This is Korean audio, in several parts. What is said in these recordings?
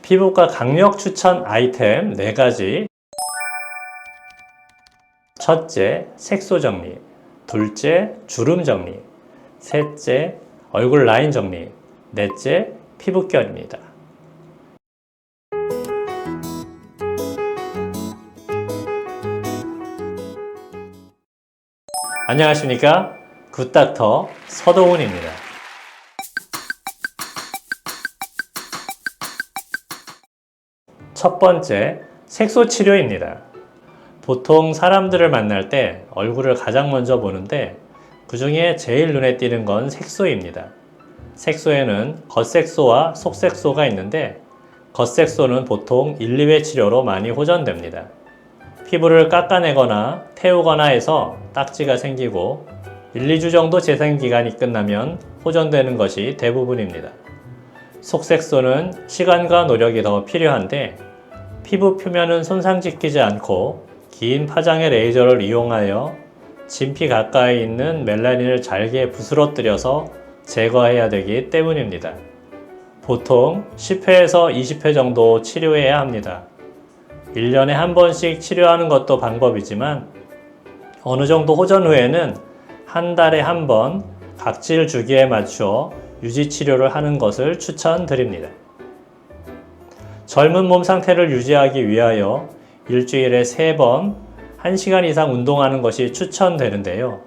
피부과 강력 추천 아이템 4가지. 첫째, 색소 정리. 둘째, 주름 정리. 셋째, 얼굴 라인 정리. 넷째, 피부결입니다. 안녕하십니까? 굿닥터 서동훈입니다. 첫 번째, 색소 치료입니다. 보통 사람들을 만날 때 얼굴을 가장 먼저 보는데 그 중에 제일 눈에 띄는 건 색소입니다. 색소에는 겉색소와 속색소가 있는데 겉색소는 보통 1, 2회 치료로 많이 호전됩니다. 피부를 깎아내거나 태우거나 해서 딱지가 생기고 1, 2주 정도 재생기간이 끝나면 호전되는 것이 대부분입니다. 속색소는 시간과 노력이 더 필요한데 피부 표면은 손상시키지 않고 긴 파장의 레이저를 이용하여 진피 가까이 있는 멜라닌을 잘게 부스러뜨려서 제거해야 되기 때문입니다. 보통 10회에서 20회 정도 치료해야 합니다. 1년에 한 번씩 치료하는 것도 방법이지만 어느 정도 호전 후에는 한 달에 한 번 각질 주기에 맞추어 유지 치료를 하는 것을 추천드립니다. 젊은 몸 상태를 유지하기 위하여 일주일에 3번 1시간 이상 운동하는 것이 추천되는데요.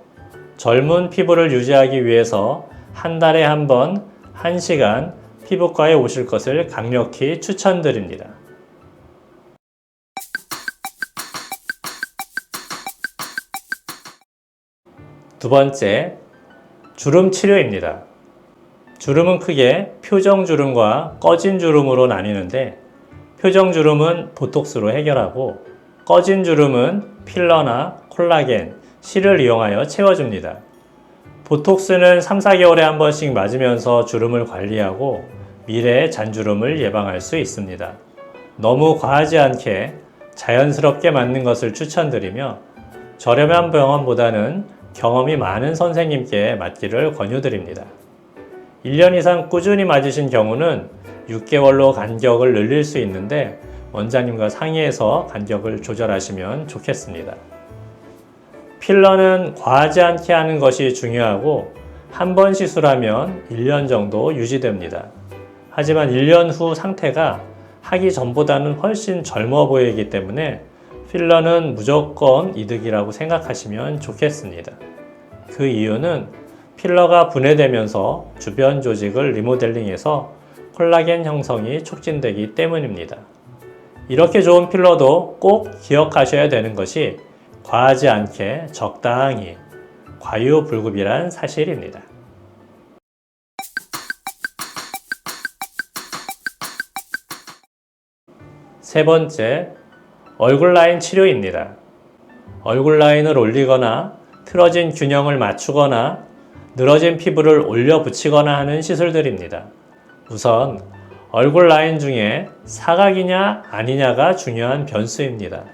젊은 피부를 유지하기 위해서 한 달에 한 번 1시간 피부과에 오실 것을 강력히 추천드립니다. 두 번째, 주름 치료입니다. 주름은 크게 표정주름과 꺼진 주름으로 나뉘는데 표정주름은 보톡스로 해결하고 꺼진 주름은 필러나 콜라겐, 실을 이용하여 채워줍니다. 보톡스는 3, 4개월에 한 번씩 맞으면서 주름을 관리하고 미래의 잔주름을 예방할 수 있습니다. 너무 과하지 않게 자연스럽게 맞는 것을 추천드리며 저렴한 병원보다는 경험이 많은 선생님께 맞기를 권유드립니다. 1년 이상 꾸준히 맞으신 경우는 6개월로 간격을 늘릴 수 있는데 원장님과 상의해서 간격을 조절하시면 좋겠습니다. 필러는 과하지 않게 하는 것이 중요하고 한 번 시술하면 1년 정도 유지됩니다. 하지만 1년 후 상태가 하기 전보다는 훨씬 젊어 보이기 때문에 필러는 무조건 이득이라고 생각하시면 좋겠습니다. 그 이유는 필러가 분해되면서 주변 조직을 리모델링해서 콜라겐 형성이 촉진되기 때문입니다. 이렇게 좋은 필러도 꼭 기억하셔야 되는 것이 과하지 않게 적당히 과유불급이란 사실입니다. 세 번째, 얼굴 라인 치료입니다. 얼굴 라인을 올리거나 틀어진 균형을 맞추거나 늘어진 피부를 올려 붙이거나 하는 시술들입니다. 우선 얼굴 라인 중에 사각이냐 아니냐가 중요한 변수입니다.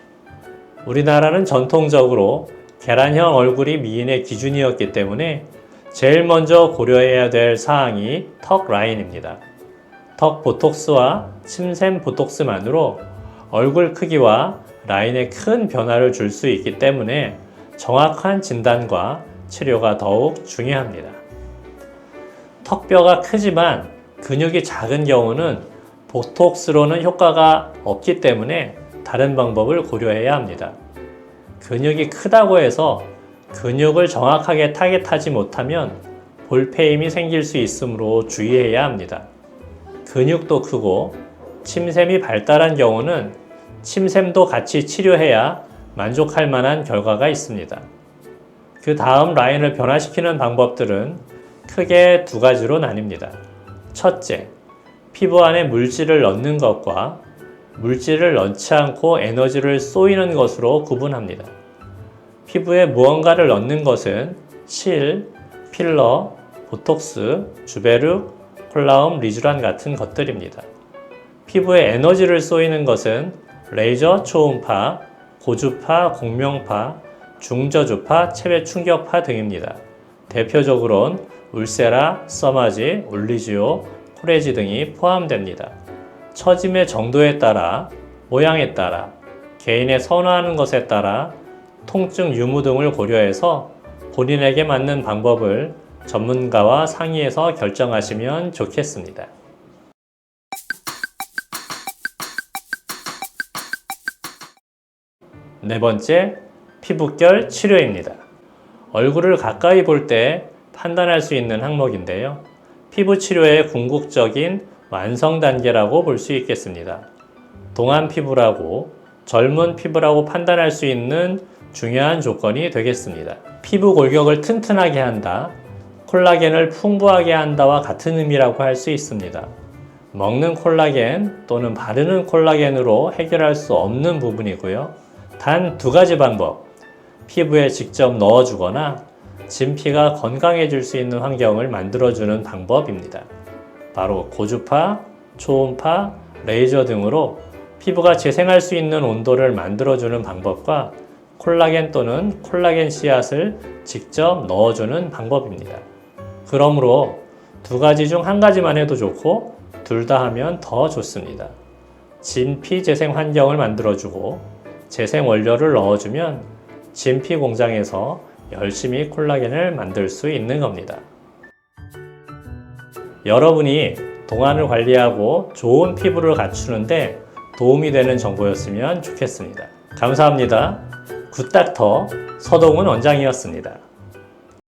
우리나라는 전통적으로 계란형 얼굴이 미인의 기준이었기 때문에 제일 먼저 고려해야 될 사항이 턱 라인입니다. 턱 보톡스와 침샘 보톡스만으로 얼굴 크기와 라인에 큰 변화를 줄 수 있기 때문에 정확한 진단과 치료가 더욱 중요합니다. 턱뼈가 크지만 근육이 작은 경우는 보톡스로는 효과가 없기 때문에 다른 방법을 고려해야 합니다. 근육이 크다고 해서 근육을 정확하게 타겟하지 못하면 볼페임이 생길 수 있으므로 주의해야 합니다. 근육도 크고 침샘이 발달한 경우는 침샘도 같이 치료해야 만족할 만한 결과가 있습니다. 그 다음 라인을 변화시키는 방법들은 크게 2가지로 나뉩니다. 첫째, 피부 안에 물질을 넣는 것과 물질을 넣지 않고 에너지를 쏘이는 것으로 구분합니다. 피부에 무언가를 넣는 것은 실, 필러, 보톡스, 주베륵, 콜라움, 리쥬란 같은 것들입니다. 피부에 에너지를 쏘이는 것은 레이저 초음파, 고주파, 공명파, 중저주파, 체외 충격파 등입니다. 대표적으로는 울세라, 써마지, 올리지오, 코레지 등이 포함됩니다. 처짐의 정도에 따라, 모양에 따라, 개인의 선호하는 것에 따라 통증 유무 등을 고려해서 본인에게 맞는 방법을 전문가와 상의해서 결정하시면 좋겠습니다. 네 번째, 피부결 치료입니다. 얼굴을 가까이 볼 때 판단할 수 있는 항목인데요. 피부 치료의 궁극적인 완성 단계라고 볼 수 있겠습니다. 동안 피부라고, 젊은 피부라고 판단할 수 있는 중요한 조건이 되겠습니다. 피부 골격을 튼튼하게 한다, 콜라겐을 풍부하게 한다와 같은 의미라고 할 수 있습니다. 먹는 콜라겐 또는 바르는 콜라겐으로 해결할 수 없는 부분이고요. 단 두 가지 방법, 피부에 직접 넣어주거나 진피가 건강해질 수 있는 환경을 만들어주는 방법입니다. 바로 고주파, 초음파, 레이저 등으로 피부가 재생할 수 있는 온도를 만들어주는 방법과 콜라겐 또는 콜라겐 씨앗을 직접 넣어주는 방법입니다. 그러므로 두 가지 중 한 가지만 해도 좋고 둘 다 하면 더 좋습니다. 진피 재생 환경을 만들어주고 재생 원료를 넣어주면 진피 공장에서 열심히 콜라겐을 만들 수 있는 겁니다. 여러분이 동안을 관리하고 좋은 피부를 갖추는데 도움이 되는 정보였으면 좋겠습니다. 감사합니다. 굿닥터 서동훈 원장이었습니다.